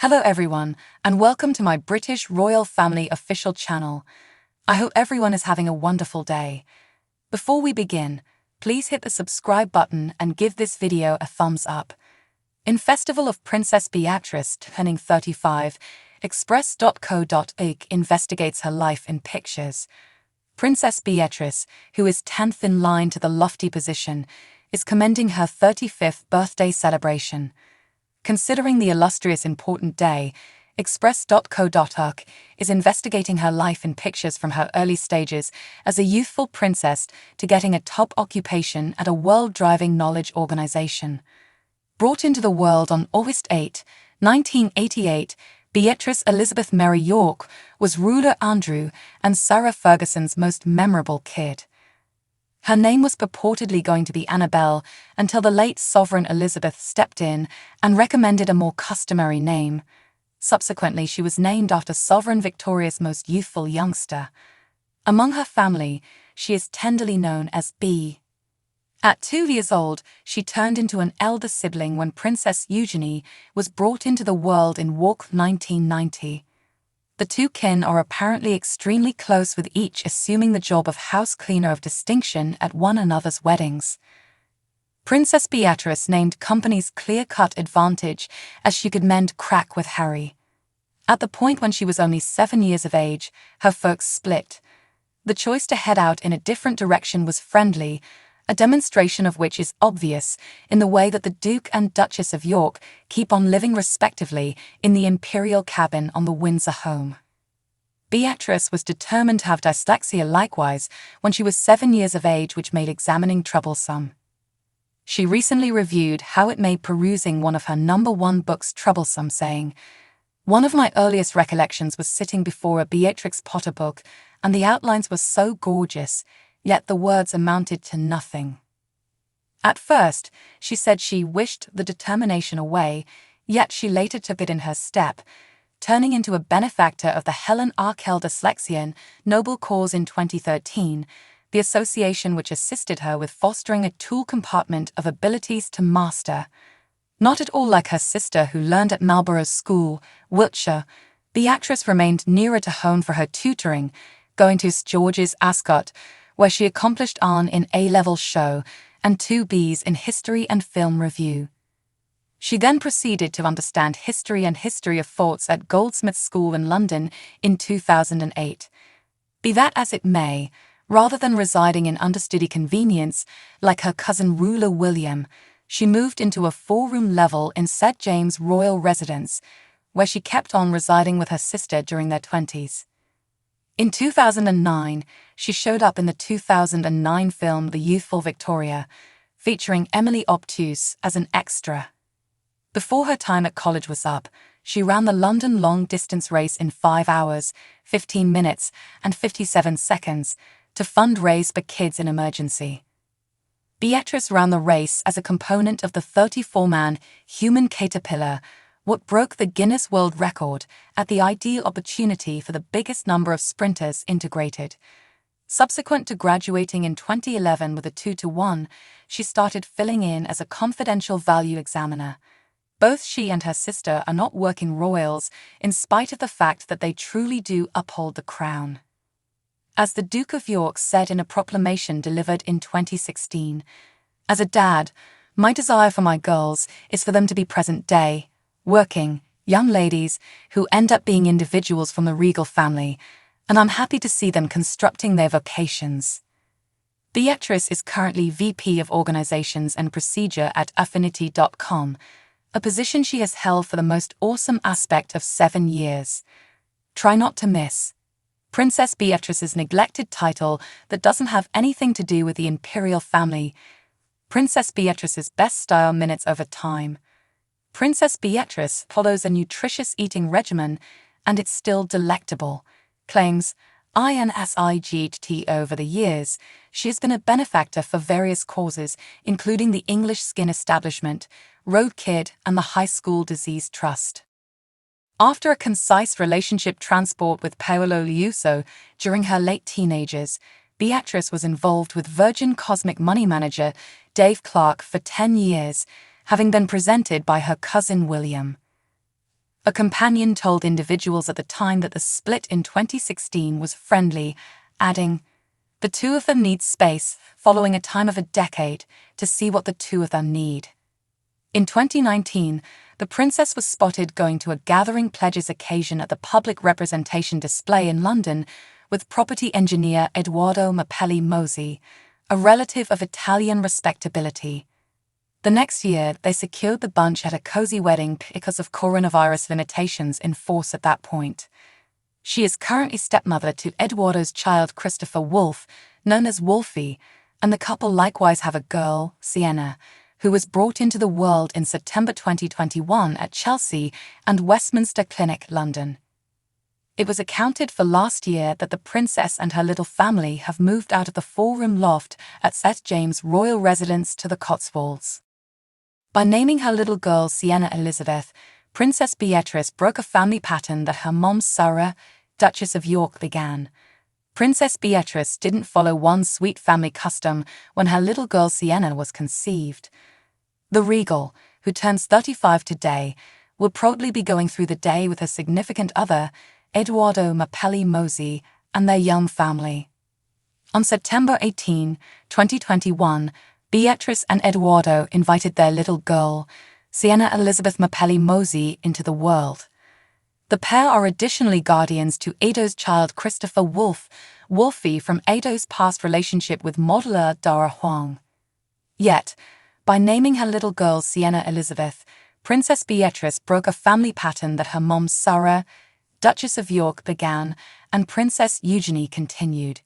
Hello everyone, and welcome to my British Royal Family official channel. I hope everyone is having a wonderful day. Before we begin, please hit the subscribe button and give this video a thumbs up. In Festival of Princess Beatrice turning 35, Express.co.uk investigates her life in pictures. Princess Beatrice, who is 10th in line to the lofty position, is commending her 35th birthday celebration. Considering the illustrious important day, Express.co.uk is investigating her life in pictures from her early stages as a youthful princess to getting a top occupation at a world-driving knowledge organization. Brought into the world on August 8, 1988, Beatrice Elizabeth Mary York was ruler Andrew and Sarah Ferguson's most memorable kid. Her name was purportedly going to be Annabelle until the late Sovereign Elizabeth stepped in and recommended a more customary name. Subsequently, she was named after Sovereign Victoria's most youthful youngster. Among her family, she is tenderly known as Bea. At 2 years old, she turned into an elder sibling when Princess Eugenie was brought into the world in Walk 1990. The two kin are apparently extremely close, with each assuming the job of house cleaner of distinction at one another's weddings. Princess Beatrice named company's clear-cut advantage as she could mend crack with Harry. At the point when she was only 7 years of age, her folks split. The choice to head out in a different direction was friendly, a demonstration of which is obvious in the way that the Duke and Duchess of York keep on living respectively in the imperial cabin on the Windsor home. Beatrice was determined to have dyslexia likewise when she was 7 years of age, which made examining troublesome. She recently reviewed how it made perusing one of her #1 books troublesome, saying, "One of my earliest recollections was sitting before a Beatrix Potter book, and the outlines were so gorgeous, yet the words amounted to nothing." At first, she said she wished the determination away, yet she later took it in her step, turning into a benefactor of the Helen Arkell Dyslexian Noble Cause in 2013, the association which assisted her with fostering a tool compartment of abilities to master. Not at all like her sister, who learned at Marlborough School, Wiltshire, Beatrice remained nearer to home for her tutoring, going to St George's, Ascot, where she accomplished an in A-level show and 2 Bs in history and film review. She then proceeded to understand history and history of thoughts at Goldsmiths School in London in 2008. Be that as it may, rather than residing in understudy convenience like her cousin ruler William, she moved into a 4-room level in St James' royal residence, where she kept on residing with her sister during their 20s. In 2009, she showed up in the 2009 film The Youthful Victoria, featuring Emily Obtuse as an extra. Before her time at college was up, she ran the London long-distance race in 5 hours, 15 minutes, and 57 seconds to fundraise for kids in emergency. Beatrice ran the race as a component of the 34-man Human Caterpillar, what broke the Guinness World Record at the ideal opportunity for the biggest number of sprinters integrated. Subsequent to graduating in 2011 with a 2-to-1, she started filling in as a confidential value examiner. Both she and her sister are not working royals, in spite of the fact that they truly do uphold the crown. As the Duke of York said in a proclamation delivered in 2016, "As a dad, my desire for my girls is for them to be present-day, working, young ladies who end up being individuals from the regal family, and I'm happy to see them constructing their vocations." Beatrice is currently VP of Organizations and Procedure at Affinity.com, a position she has held for the most awesome aspect of 7 years. Try not to miss Princess Beatrice's neglected title that doesn't have anything to do with the imperial family. Princess Beatrice's best style minutes over time. Princess Beatrice follows a nutritious eating regimen, and it's still delectable, claims INSIGHT. Over the years, she has been a benefactor for various causes, including the English Skin Establishment, Road Kid, and the High School Disease Trust. After a concise relationship transport with Paolo Liuso during her late teenagers, Beatrice was involved with Virgin Cosmic money manager Dave Clark for 10 years, having been presented by her cousin William. A companion told individuals at the time that the split in 2016 was friendly, adding, "The two of them need space, following a time of a decade, to see what the two of them need." In 2019, the princess was spotted going to a Gathering Pledges occasion at the Public Representation Display in London with property engineer Edoardo Mosey, a relative of Italian respectability. The next year, they secured the bunch at a cozy wedding because of coronavirus limitations in force at that point. She is currently stepmother to Edoardo's child Christopher Wolfe, known as Wolfie, and the couple likewise have a girl, Sienna, who was brought into the world in September 2021 at Chelsea and Westminster Clinic, London. It was accounted for last year that the princess and her little family have moved out of the four-room loft at St James' royal residence to the Cotswolds. By naming her little girl Sienna Elizabeth, Princess Beatrice broke a family pattern that her mom Sarah, Duchess of York, began. Princess Beatrice didn't follow one sweet family custom when her little girl Sienna was conceived. The regal, who turns 35 today, will probably be going through the day with her significant other, Edoardo Mosey, and their young family. On September 18, 2021, Beatrice and Edoardo invited their little girl, Sienna Elizabeth Mosey, into the world. The pair are additionally guardians to Edo's child Christopher Wolfie from Edo's past relationship with modeler Dara Huang. Yet, by naming her little girl Sienna Elizabeth, Princess Beatrice broke a family pattern that her mom Sarah, Duchess of York, began and Princess Eugenie continued.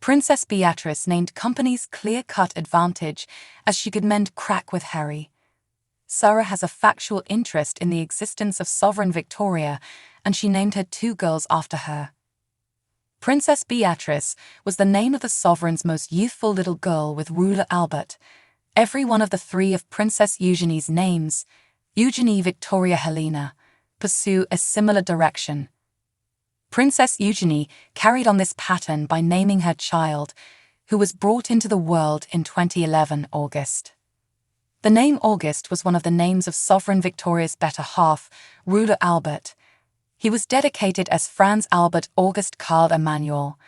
Princess Beatrice named company's clear-cut advantage as she could mend crack with Harry. Sarah has a factual interest in the existence of Sovereign Victoria, and she named her two girls after her. Princess Beatrice was the name of the sovereign's most youthful little girl with ruler Albert. Every one of the three of Princess Eugenie's names, Eugenie Victoria Helena, pursue a similar direction. Princess Eugenie carried on this pattern by naming her child, who was brought into the world in 2011 August. The name August was one of the names of Sovereign Victoria's better half, ruler Albert. He was dedicated as Franz Albert August Karl Emanuel.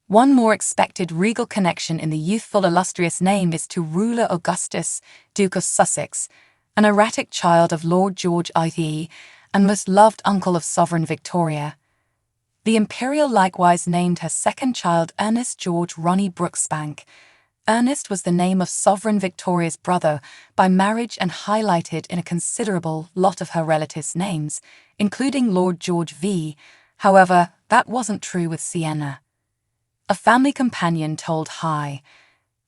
One more expected regal connection in the youthful illustrious name is to ruler Augustus, Duke of Sussex, an erratic child of Lord George IV and most loved uncle of Sovereign Victoria. The Imperial likewise named her second child Ernest George Ronnie Brooksbank. Ernest was the name of Sovereign Victoria's brother by marriage and highlighted in a considerable lot of her relatives' names, including Lord George V. However, that wasn't true with Sienna. A family companion told Hi.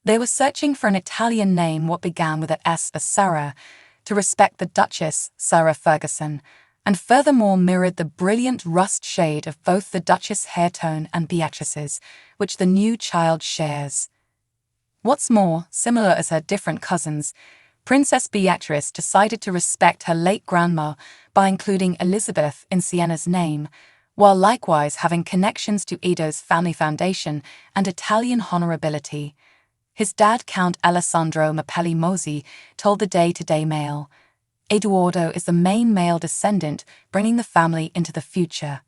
They were searching for an Italian name what began with a S for Sarah, to respect the Duchess, Sarah Ferguson, and furthermore mirrored the brilliant rust shade of both the Duchess' hair tone and Beatrice's, which the new child shares. What's more, similar as her different cousins, Princess Beatrice decided to respect her late grandma by including Elizabeth in Sienna's name, while likewise having connections to Edo's family foundation and Italian honorability. His dad, Count Alessandro Mosey, told the Day-to-Day Mail, "Edoardo is the main male descendant, bringing the family into the future.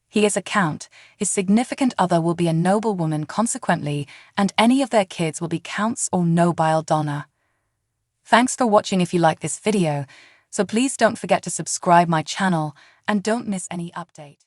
He is a count, his significant other will be a noblewoman consequently, and any of their kids will be counts or nobile donna." Thanks for watching. If you like this video, so please don't forget to subscribe my channel and don't miss any update.